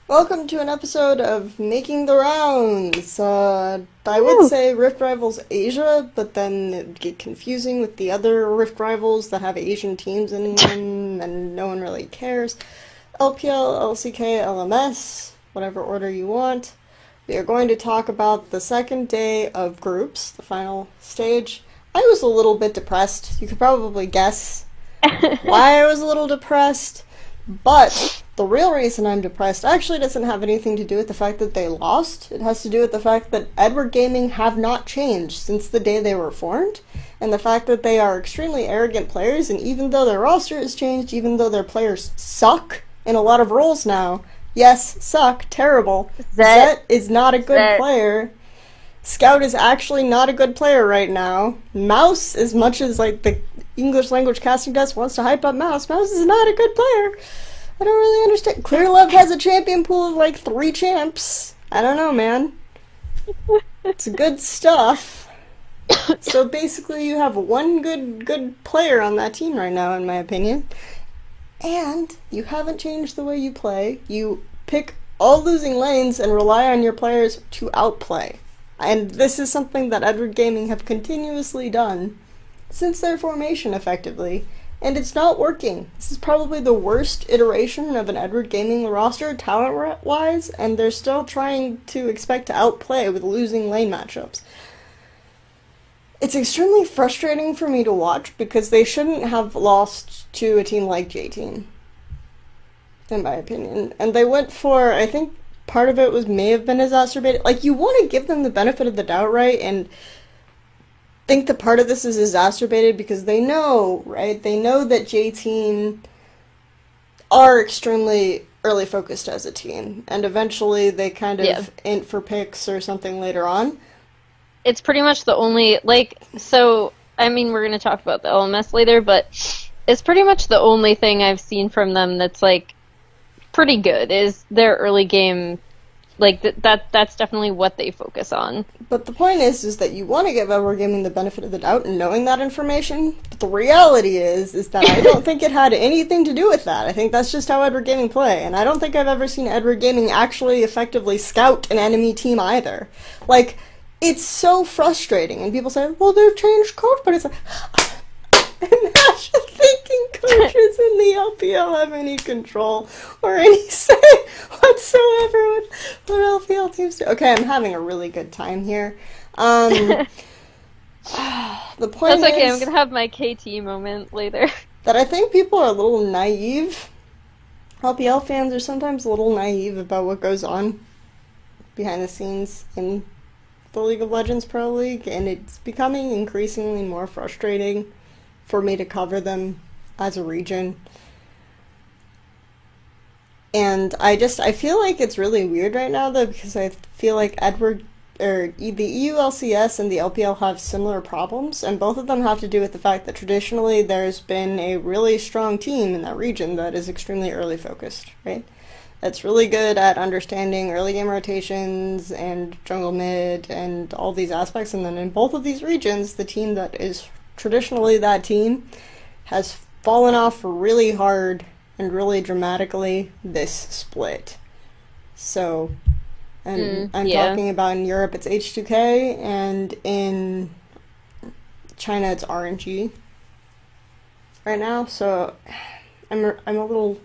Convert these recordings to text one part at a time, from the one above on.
Welcome to an episode of Making the Rounds. I would say Rift Rivals Asia, but then it'd get confusing with the other Rift Rivals that have Asian teams in them, and no one really cares. LPL, LCK, LMS, whatever order you want. We are going to talk about the second day of groups, the final stage. I was a little bit depressed. You could probably guess why I was a little depressed. But the real reason I'm depressed actually doesn't have anything to do with the fact that they lost. It has to do with the fact that Edward Gaming have not changed since the day they were formed, and the fact that they are extremely arrogant players, and even though their roster has changed, even though their players suck in a lot of roles now, yes, suck, terrible. Zet is not a good player. Scout is actually not a good player right now. Mouse, as much as like the English language casting desk wants to hype up Mouse, Mouse is not a good player. I don't really understand. Clearlove has a champion pool of like 3 champs. I don't know, man. It's good stuff. So basically you have one good player on that team right now, in my opinion. And you haven't changed the way you play. You pick all losing lanes and rely on your players to outplay. And this is something that Edward Gaming have continuously done since their formation, effectively. And it's not working. This is probably the worst iteration of an Edward Gaming roster, talent-wise, and they're still trying to expect to outplay with losing lane matchups. It's extremely frustrating for me to watch because they shouldn't have lost to a team like J-Team, in my opinion. And they went for, I think part of it may have been exacerbated. Like, you want to give them the benefit of the doubt, right? And think that part of this is exacerbated because they know, right? They know that J-Team are extremely early focused as a team, and eventually they kind of int for picks or something later on. It's pretty much the only, so, I mean, we're going to talk about the LMS later, but it's pretty much the only thing I've seen from them that's, pretty good, is their early game. That's definitely what they focus on. But the point is that you want to give Edward Gaming the benefit of the doubt and knowing that information, but the reality is that I don't think it had anything to do with that. I think that's just how Edward Gaming play, and I don't think I've ever seen Edward Gaming actually effectively scout an enemy team either. It's so frustrating, and people say, well, they've changed coach, but it's like, imagine thinking coaches in the LPL have any control or any say whatsoever with what LPL teams do. Okay, I'm having a really good time here. The point That's okay, is, I'm gonna have my KT moment later. That I think people are a little naive. LPL fans are sometimes a little naive about what goes on behind the scenes in the League of Legends Pro League, and it's becoming increasingly more frustrating for me to cover them as a region. And I feel like it's really weird right now, though, because I feel like the EULCS and the LPL have similar problems, and both of them have to do with the fact that traditionally there's been a really strong team in that region that is extremely early focused, right? That's really good at understanding early game rotations and jungle mid and all these aspects, and then in both of these regions, the team that is traditionally that team has fallen off really hard and really dramatically this split. So, and I'm talking about in Europe it's H2K, and in China it's RNG right now, so I'm a little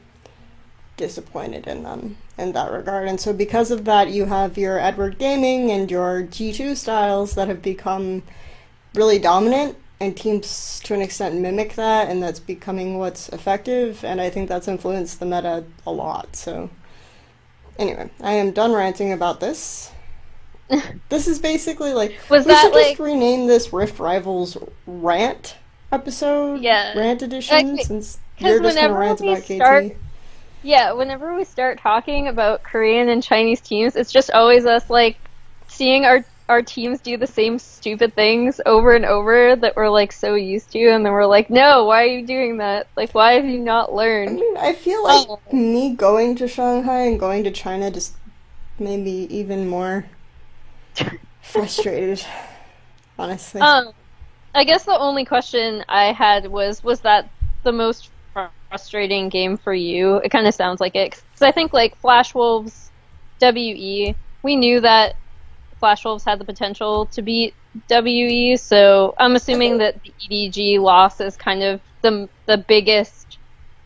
disappointed in them in that regard. And so because of that, you have your Edward Gaming and your G2 styles that have become really dominant, and teams to an extent mimic that, and that's becoming what's effective, and I think that's influenced the meta a lot. So anyway, I am done ranting about this. This is basically we should just rename this Rift Rivals rant episode, rant edition, since you're just gonna rant about KT. Yeah, whenever we start talking about Korean and Chinese teams, it's just always us, seeing our teams do the same stupid things over and over that we're, so used to, and then we're like, no, why are you doing that? Why have you not learned? I mean, I feel like me going to Shanghai and going to China just made me even more frustrated, honestly. I guess the only question I had was that the most frustrating game for you? It kind of sounds like it. Because I think, Flash Wolves WE. We knew that Flash Wolves had the potential to beat WE, so I'm assuming that the EDG loss is kind of the biggest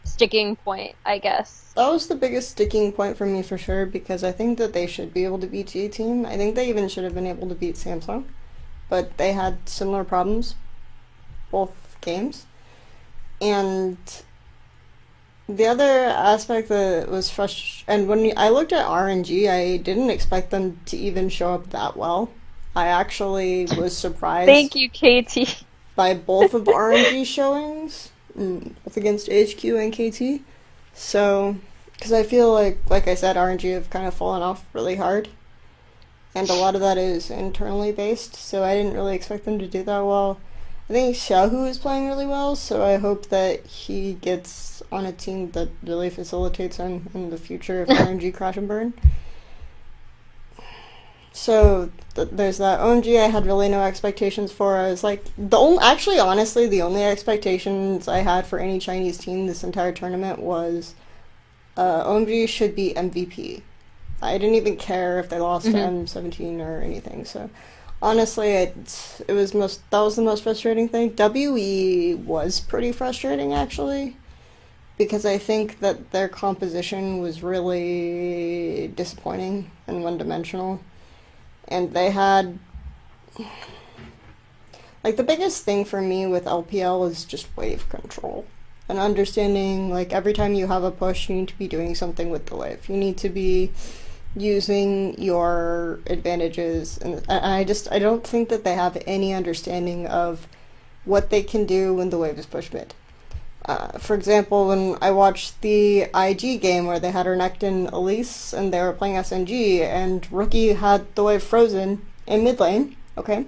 sticking point, I guess. That was the biggest sticking point for me for sure, because I think that they should be able to beat G-Team. I think they even should have been able to beat Samsung, but they had similar problems both games. And the other aspect that was frustrating, and when I looked at RNG, I didn't expect them to even show up that well. I actually was surprised. Thank you, KT. By both of RNG showings, both against HQ and KT. So, because I feel like I said, RNG have kind of fallen off really hard. And a lot of that is internally based, so I didn't really expect them to do that well. I think Xiaohu is playing really well, so I hope that he gets on a team that really facilitates him in the future if RNG crash and burn. So there's that. OMG I had really no expectations for. I was like, honestly, the only expectations I had for any Chinese team this entire tournament was OMG should be MVP. I didn't even care if they lost to M17 or anything, so honestly, that was the most frustrating thing. WE was pretty frustrating, actually, because I think that their composition was really disappointing and one-dimensional. And they had... the biggest thing for me with LPL is just wave control. And understanding, every time you have a push, you need to be doing something with the wave. You need to be using your advantages, and I don't think that they have any understanding of what they can do when the wave is pushed mid. For example, when I watched the IG game where they had Renekton Elise and they were playing SNG, and Rookie had the wave frozen in mid lane, okay?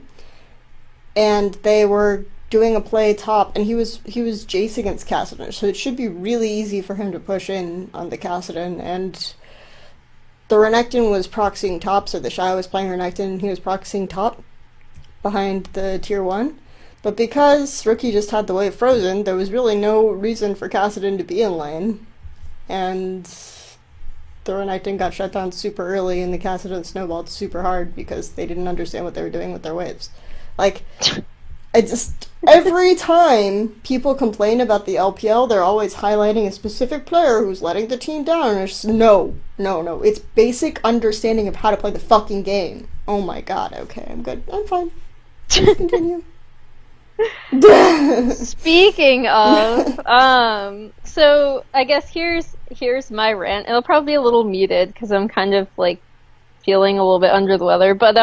And they were doing a play top, and he was Jace against Kassadin, so it should be really easy for him to push in on the Kassadin, and the Renekton was proxying top, so the Shy was playing Renekton, and he was proxying top behind the tier 1. But because Rookie just had the wave frozen, there was really no reason for Kassadin to be in lane. And the Renekton got shut down super early, and the Kassadin snowballed super hard because they didn't understand what they were doing with their waves. Every time people complain about the LPL, they're always highlighting a specific player who's letting the team down. And it's just, no. It's basic understanding of how to play the fucking game. Oh my god, okay, I'm good. I'm fine. Please continue. Speaking of, so I guess here's my rant. It'll probably be a little muted because I'm kind of feeling a little bit under the weather. But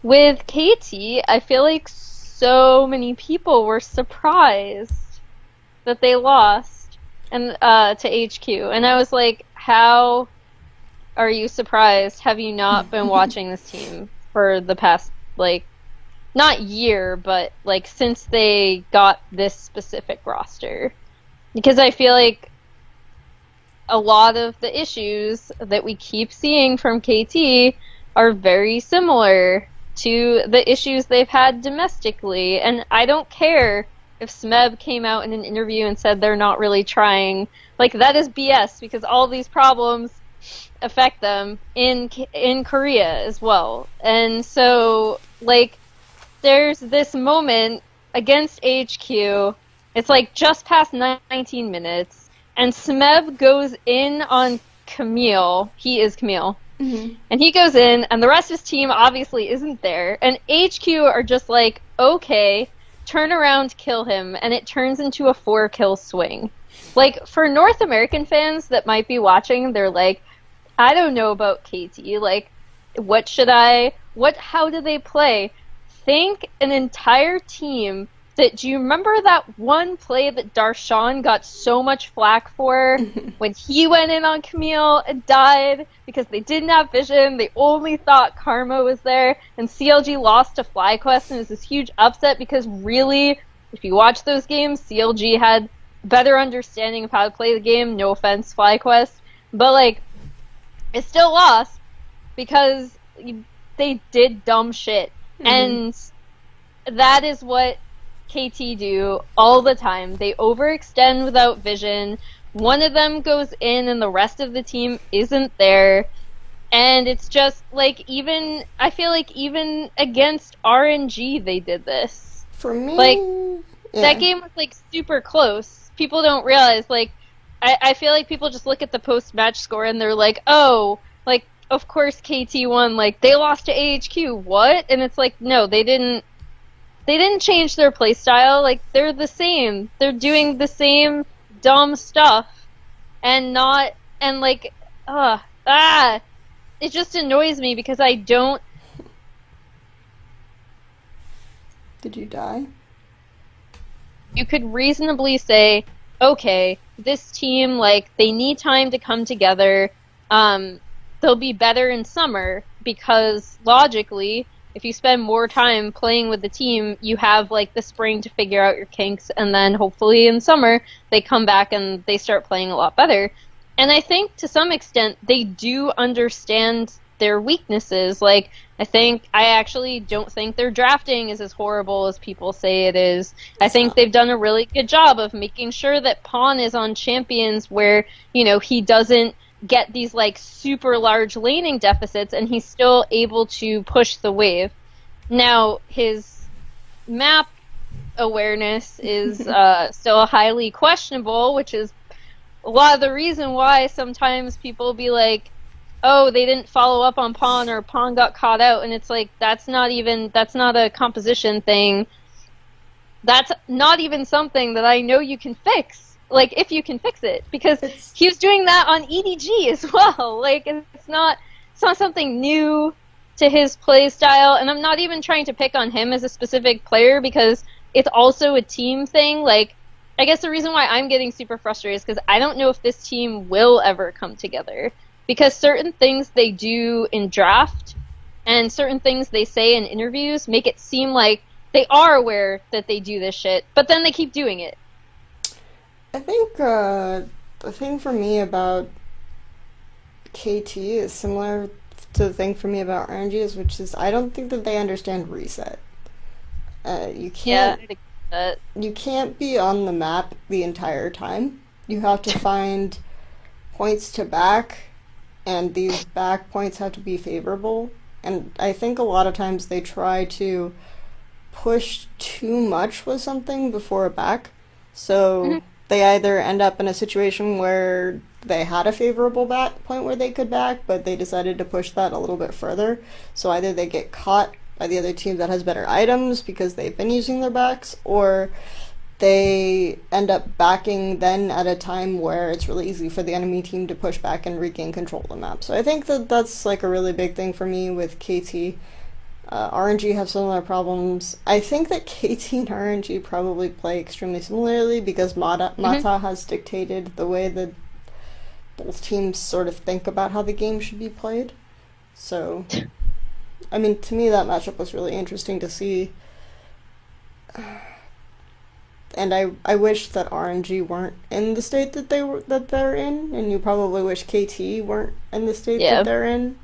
with KT, I feel like so many people were surprised that they lost and to HQ, and I was like, how are you surprised? Have you not been watching this team for the past not year, but since they got this specific roster? Because I feel like a lot of the issues that we keep seeing from KT are very similar to the issues they've had domestically. And I don't care if Smeb came out in an interview and said they're not really trying. That is BS, because all these problems affect them in Korea as well. And so, there's this moment against HQ, it's just past 19 minutes, and Smeb goes in on Camille. He is Camille. Mm-hmm. And he goes in, and the rest of his team obviously isn't there. And HQ are just okay, turn around, kill him, and it turns into a 4-kill swing. For North American fans that might be watching, they're I don't know about KT. How do they play? Think an entire team do you remember that one play that Darshan got so much flack for when he went in on Camille and died because they didn't have vision, they only thought Karma was there, and CLG lost to FlyQuest, and it was this huge upset because really, if you watch those games, CLG had better understanding of how to play the game, no offense FlyQuest, but it still lost because they did dumb shit. Mm-hmm. And that is what KT do all the time. They overextend without vision. One of them goes in and the rest of the team isn't there. And it's just, like, even, I feel like even against RNG they did this. For me, Like, yeah. that game was, like, super close. People don't realize, like, I feel like people just look at the post-match score and they're like, oh, like, of course KT won, like, they lost to AHQ, what? And it's like, no, they didn't change their playstyle, like, they're the same. They're doing the same dumb stuff. And not, and like, it just annoys me because I don't... Did you die? You could reasonably say, okay, this team, like, they need time to come together. They'll be better in summer because, logically, if you spend more time playing with the team, you have, like, the spring to figure out your kinks, and then hopefully in summer they come back and they start playing a lot better. And I think, to some extent, they do understand their weaknesses. Like, I actually don't think their drafting is as horrible as people say it is. I think they've done a really good job of making sure that Pawn is on champions where, you know, he doesn't get these, like, super large laning deficits and he's still able to push the wave. Now, his map awareness is still highly questionable, which is a lot of the reason why sometimes people be like, oh, they didn't follow up on Pawn, or Pawn got caught out, and it's like, that's not a composition thing. That's not even something that I know you can fix. Like, if you can fix it. Because he was doing that on EDG as well. Like, it's not something new to his play style, and I'm not even trying to pick on him as a specific player, because it's also a team thing. Like, I guess the reason why I'm getting super frustrated is because I don't know if this team will ever come together. Because certain things they do in draft and certain things they say in interviews make it seem like they are aware that they do this shit, but then they keep doing it. I think the thing for me about KT is similar to the thing for me about RNG, which is I don't think that they understand reset. You can't be on the map the entire time. You have to find points to back, and these back points have to be favorable. And I think a lot of times they try to push too much with something before a back. So they either end up in a situation where they had a favorable back point where they could back, but they decided to push that a little bit further. So either they get caught by the other team that has better items because they've been using their backs, or they end up backing then at a time where it's really easy for the enemy team to push back and regain control of the map. So I think that that's like a really big thing for me with KT. RNG have similar problems. I think that KT and RNG probably play extremely similarly because Mata has dictated the way that both teams sort of think about how the game should be played. So, I mean, to me that matchup was really interesting to see. And I wish that RNG weren't in the state that they're in, and you probably wish KT weren't in the state that they're in,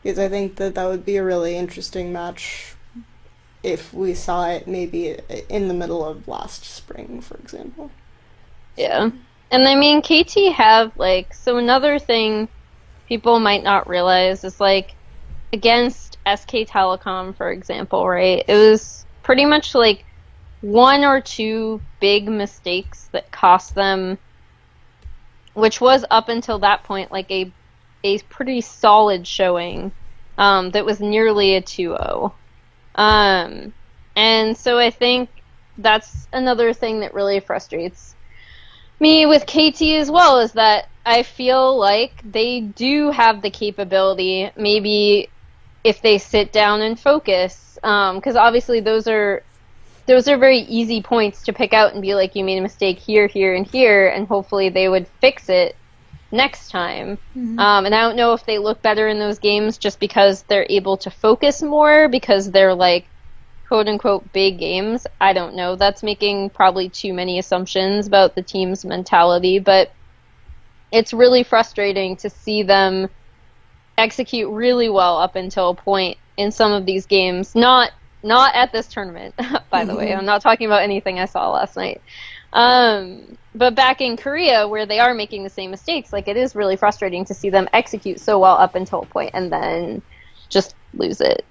because I think that would be a really interesting match if we saw it maybe in the middle of last spring, for example. Yeah. And I mean, KT have, like, so another thing people might not realize is, like, against SK Telecom, for example, right, it was pretty much, like, one or two big mistakes that cost them, which was up until that point like a pretty solid showing, that was nearly a 2-0. And so I think that's another thing that really frustrates me with KT as well, is that I feel like they do have the capability, maybe if they sit down and focus, because obviously those are very easy points to pick out and be like, you made a mistake here, here, and here, and hopefully they would fix it next time. And I don't know if they look better in those games just because they're able to focus more, because they're, like, quote-unquote big games. I don't know. That's making probably too many assumptions about the team's mentality, but it's really frustrating to see them execute really well up until a point in some of these games. Not at this tournament, by the way. I'm not talking about anything I saw last night. But back in Korea, where they are making the same mistakes, like it is really frustrating to see them execute so well up until a point and then just lose it.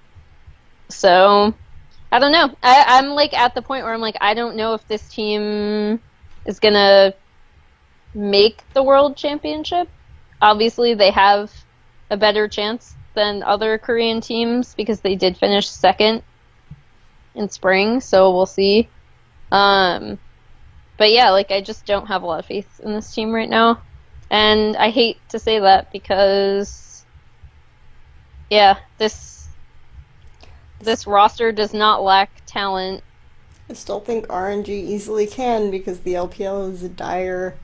So I don't know. I'm like at the point where I'm like, I don't know if this team is gonna make the world championship. Obviously, they have a better chance than other Korean teams because they did finish second in spring, so we'll see. But yeah, like I just don't have a lot of faith in this team right now. And I hate to say that because yeah, this roster does not lack talent. I still think RNG easily can because the LPL is a dire,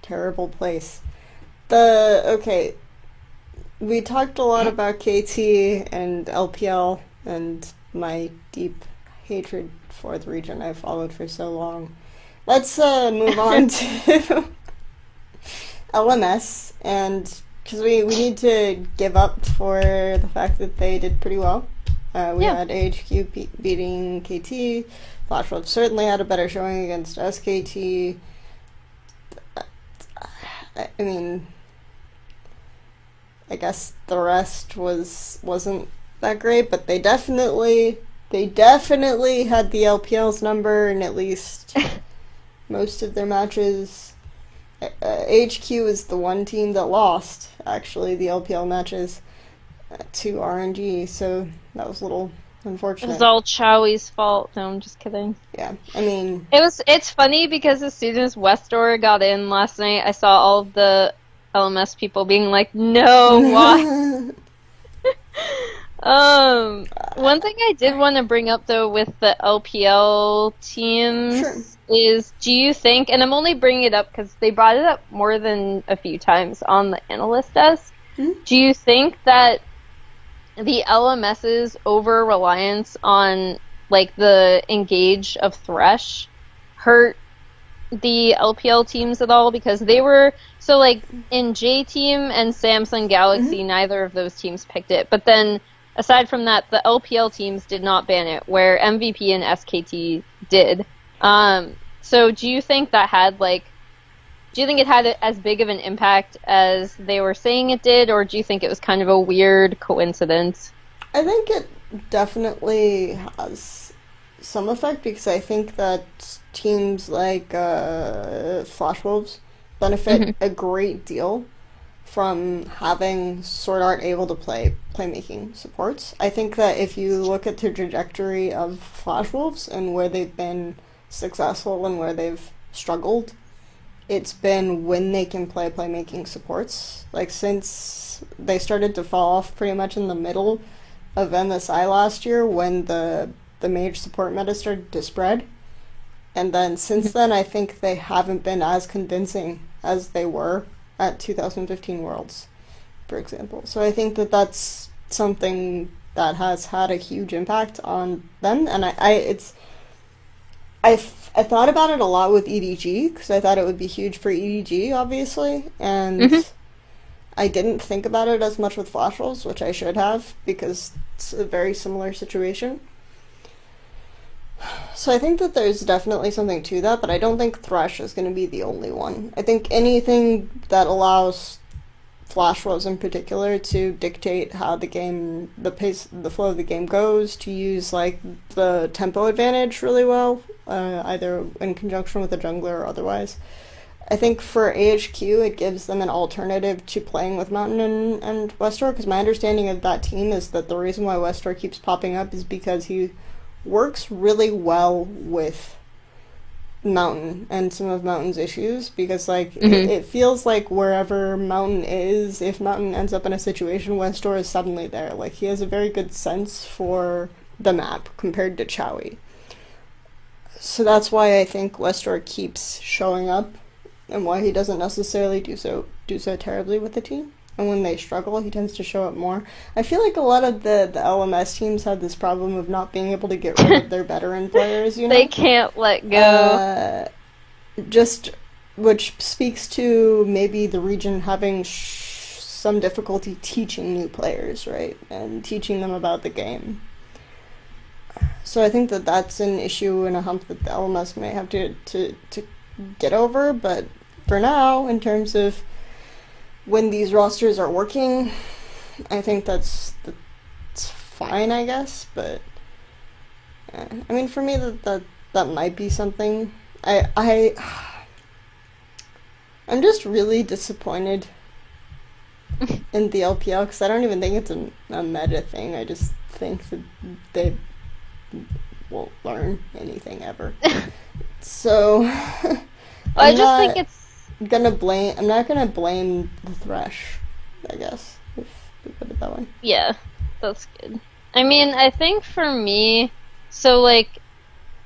terrible place. Okay, we talked a lot about KT and LPL and my deep hatred for the region I've followed for so long. Let's move on to LMS, and because we need to give up for the fact that they did pretty well. We had AHQ beating KT. Flashwolf certainly had a better showing against SKT. I mean, I guess the rest wasn't that great, but they definitely had the LPL's number in at least most of their matches. HQ is the one team that lost, actually, the LPL matches to RNG, so that was a little unfortunate. It was all Chowie's fault. No, I'm just kidding. Yeah, I mean... It's funny because as soon as Westor got in last night, I saw all of the LMS people being like, no, why? One thing I did want to bring up, though, with the LPL teams is, do you think, and I'm only bringing it up because they brought it up more than a few times on the analyst desk, do you think that the LMS's over-reliance on, like, the engage of Thresh hurt the LPL teams at all? Because they were, so, like, in J-Team and Samsung Galaxy, neither of those teams picked it, but then aside from that, the LPL teams did not ban it, where MVP and SKT did. So do you think that had, like, do you think it had as big of an impact as they were saying it did, or do you think it was kind of a weird coincidence? I think it definitely has some effect, because I think that teams like Flashwolves benefit a great deal from having Sword Art able to play playmaking supports. I think that if you look at the trajectory of Flashwolves and where they've been successful and where they've struggled, it's been when they can play playmaking supports. Like, since they started to fall off pretty much in the middle of MSI last year when the mage support meta started to spread. And then since then, I think they haven't been as convincing as they were at 2015 Worlds, for example. So I think that that's something that has had a huge impact on them. And I thought about it a lot with EDG, because I thought it would be huge for EDG, obviously, and I didn't think about it as much with Flashwolves, which I should have, because it's a very similar situation. So I think that there's definitely something to that, but I don't think Thresh is going to be the only one. I think anything that allows Flashwolves in particular to dictate how the game, the pace, the flow of the game goes, to use like the tempo advantage really well, either in conjunction with a jungler or otherwise. I think for AHQ it gives them an alternative to playing with Mountain and Westor, because my understanding of that team is that the reason why Westor keeps popping up is because he works really well with Mountain and some of Mountain's issues, because like it feels like wherever Mountain is, if Mountain ends up in a situation, Westor is suddenly there. Like, he has a very good sense for the map compared to Chowie. So that's why I think Westor keeps showing up, and why he doesn't necessarily do so terribly with the team. And when they struggle, he tends to show up more. I feel like a lot of the LMS teams have this problem of not being able to get rid of their veteran players, you know? They can't let go. Which speaks to maybe the region having some difficulty teaching new players, right? And teaching them about the game. So I think that that's an issue and a hump that the LMS may have to get over, but for now, in terms of when these rosters are working, I think that's fine, I guess. But I mean, for me, that might be something. I'm just really disappointed in the LPL because I don't even think it's a meta thing. I just think that they won't learn anything ever. So I just think it's I'm not gonna blame the Thresh, I guess, if we put it that way. yeah, that's good. I mean, I think for me, so like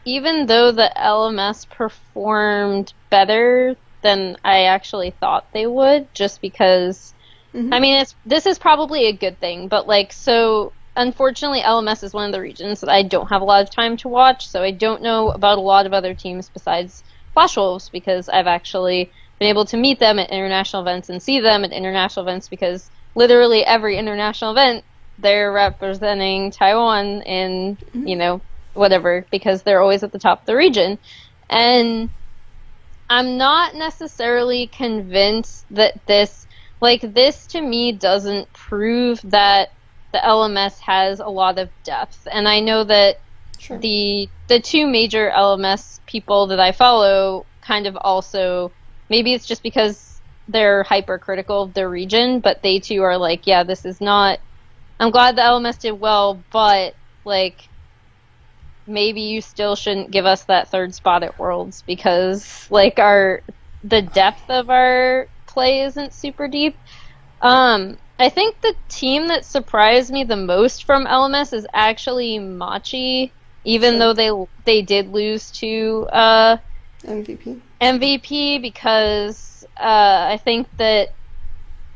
even though the LMS performed better than I actually thought they would, just because I mean this is probably a good thing, but like so unfortunately LMS is one of the regions that I don't have a lot of time to watch, so I don't know about a lot of other teams besides Flash Wolves because I've actually been able to meet them at international events and see them at international events because literally every international event they're representing Taiwan in, you know, whatever, because they're always at the top of the region. And I'm not necessarily convinced that this to me doesn't prove that the LMS has a lot of depth. And I know that Sure. the two major LMS people that I follow kind of also, maybe it's just because they're hypercritical of their region, but they too are like, yeah, this is not, I'm glad the LMS did well, but like maybe you still shouldn't give us that third spot at Worlds because like the depth of our play isn't super deep. I think the team that surprised me the most from LMS is actually Machi, even though they did lose to MVP because I think that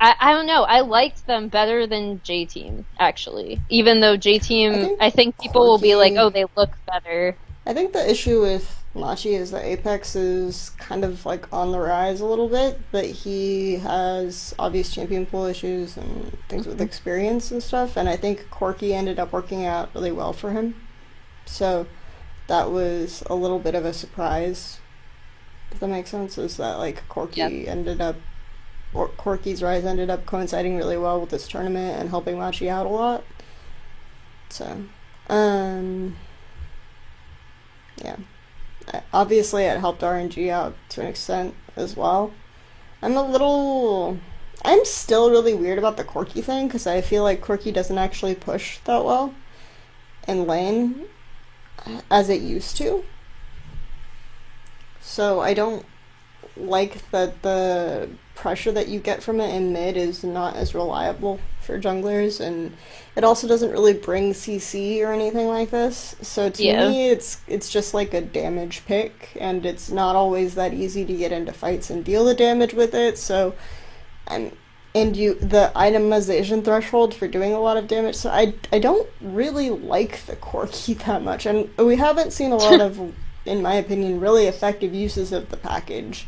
I don't know, I liked them better than J-Team, actually. Even though J-Team, I think people will be like, oh, they look better. I think the issue with Machi is that Apex is kind of like on the rise a little bit, but he has obvious champion pool issues and things with experience and stuff, and I think Corki ended up working out really well for him. So that was a little bit of a surprise, if that makes sense, is that like Corki's rise ended up coinciding really well with this tournament and helping Machi out a lot. So, yeah. Obviously, it helped RNG out to an extent as well. I'm still really weird about the Corki thing, because I feel like Corki doesn't actually push that well in lane as it used to. So I don't like that the pressure that you get from it in mid is not as reliable for junglers, and it also doesn't really bring CC or anything like this. So to me, it's just like a damage pick, and it's not always that easy to get into fights and deal the damage with it. So, the itemization threshold for doing a lot of damage. So I don't really like the Corki that much, and we haven't seen a lot of, in my opinion, really effective uses of the package.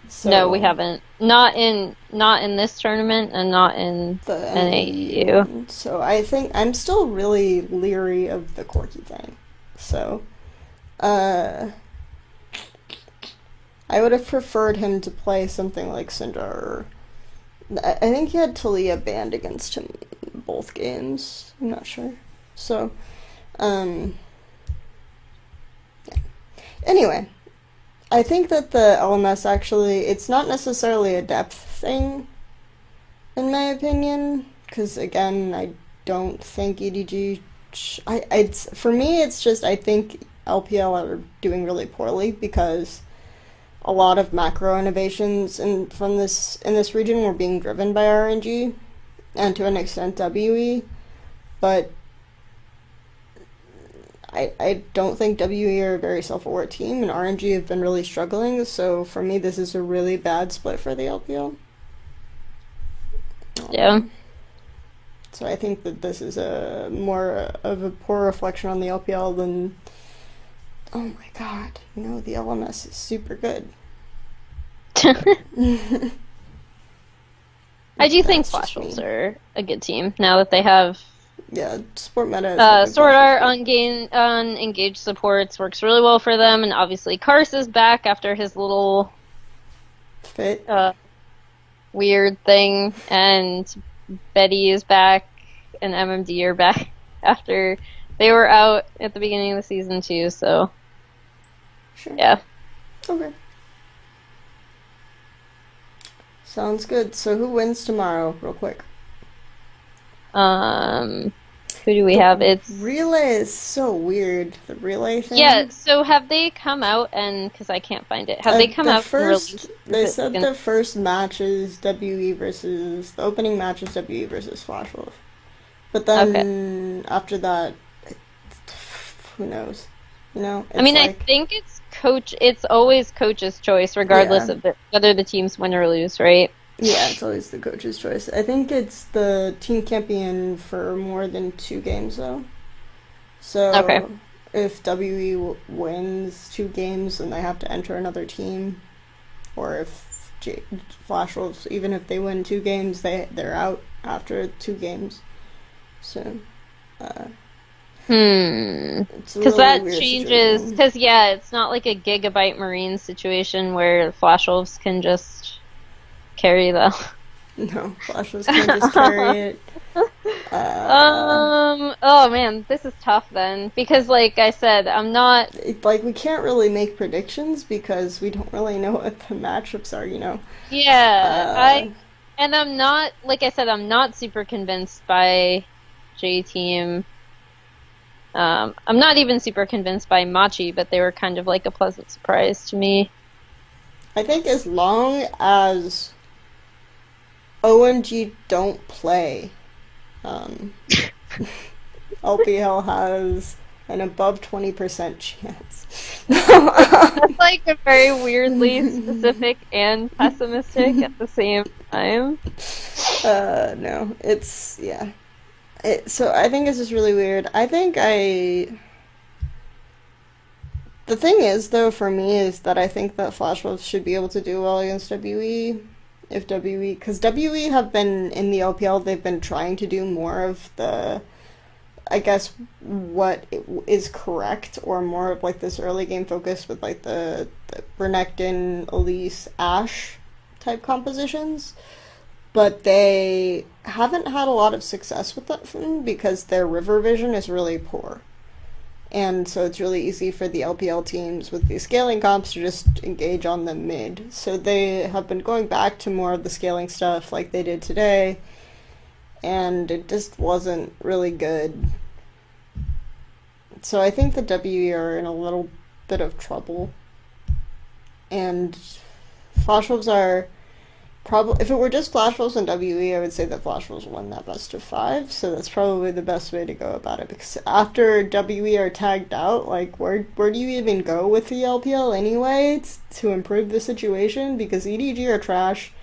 So, no, we haven't. Not in this tournament, and not in the NAU. So I think I'm still really leery of the Corki thing. So, I would have preferred him to play something like Syndra. Or I think he had Talia banned against him both games. I'm not sure. So, yeah. Anyway. I think that the LMS actually, it's not necessarily a depth thing, in my opinion, because again, I don't think EDG, for me, it's just, I think LPL are doing really poorly, because a lot of macro innovations in this region were being driven by RNG, and to an extent WE, but I don't think WE are a very self-aware team, and RNG have been really struggling, so for me this is a really bad split for the LPL. Yeah. So I think that this is a more of a poor reflection on the LPL than, oh my god, the LMS is super good. I do think Flash Wolves are a good team, now that they have Yeah, support meta is what Sword Art on engaged supports works really well for them, and obviously Karst is back after his little fit. Weird thing, and Betty is back, and MMD are back after they were out at the beginning of the season too. So, Sure. Yeah. Okay. Sounds good. So who wins tomorrow, real quick? Who do we have? It's relay is so weird. The relay thing. Yeah. So have they come out and because I can't find it? Have they come out first? They said the first match is WE versus the opening match is WE versus Flash Wolf, but then after that, who knows? You know. I mean, I think it's coach. It's always coach's choice, regardless of whether the teams win or lose, right? Yeah, it's always the coach's choice. I think it's the team can't be in for more than 2 games, though. So if WE wins 2 games, then they have to enter another team. Or if Flash Wolves, even if they win 2 games, they're out after 2 games. So, because that changes. Because it's not like a Gigabyte Marine situation where Flash Wolves can just carry them. No, Flash Wolves can't just carry it. Oh man, this is tough then I'm not we can't really make predictions because we don't really know what the matchups are, you know. Yeah, I'm not I'm not super convinced by J Team. I'm not even super convinced by Machi, but they were kind of like a pleasant surprise to me. I think as long as OMG don't play, LPL has an above 20% chance. That's like a very weirdly specific and pessimistic at the same time. No, it's, so I think it's just really weird. The thing is, though, for me, is that I think that Flash Wolves should be able to do well against WE. Because WE have been, in the LPL, they've been trying to do more of the, I guess, what is correct, or more of, like, this early game focus with, like, the Renekton, Elise, Ashe type compositions. But they haven't had a lot of success with that because their river vision is really poor. And so it's really easy for the LPL teams with the scaling comps to just engage on the mid. So they have been going back to more of the scaling stuff like they did today, and it just wasn't really good. So I think the WE are in a little bit of trouble. And Flash Wolves are probably, if it were just Flash Wolves and WE, I would say that Flash Wolves won that best of 5, so that's probably the best way to go about it, because after WE are tagged out, like, where do you even go with the LPL anyway to improve the situation? Because EDG are trash,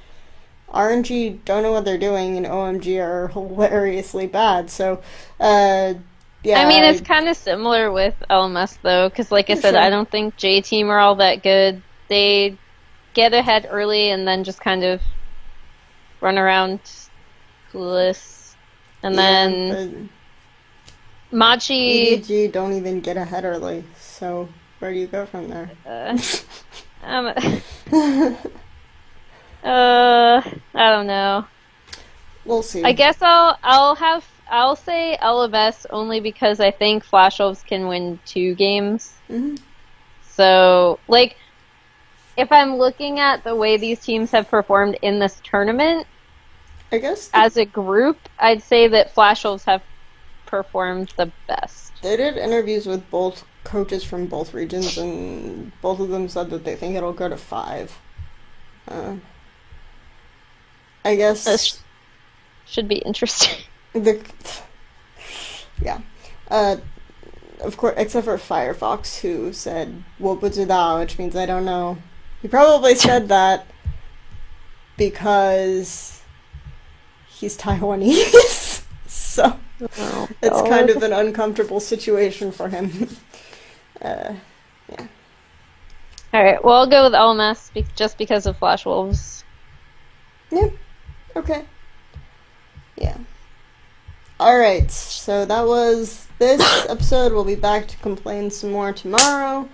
RNG don't know what they're doing, and OMG are hilariously bad, so, I mean, it's kind of similar with LMS, though, because like I said, I don't think J-Team are all that good. They get ahead early and then just kind of run around clueless. And then Machi... EDG don't even get ahead early, so where do you go from there? I don't know. We'll see. I guess I'll say LMS only because I think Flash Wolves can win 2 games. Mm-hmm. So, like, if I'm looking at the way these teams have performed in this tournament, I guess as a group, I'd say that Flash Wolves have performed the best. They did interviews with both coaches from both regions, and both of them said that they think it'll go to 5. I guess this should be interesting. Of course, except for Firefox, who said "我不知道," which means I don't know. He probably said that because he's Taiwanese, so it's kind of an uncomfortable situation for him. Yeah. Alright, well, I'll go with LMS just because of Flash Wolves. Yeah. Okay. Yeah. Alright, so that was this episode. We'll be back to complain some more tomorrow.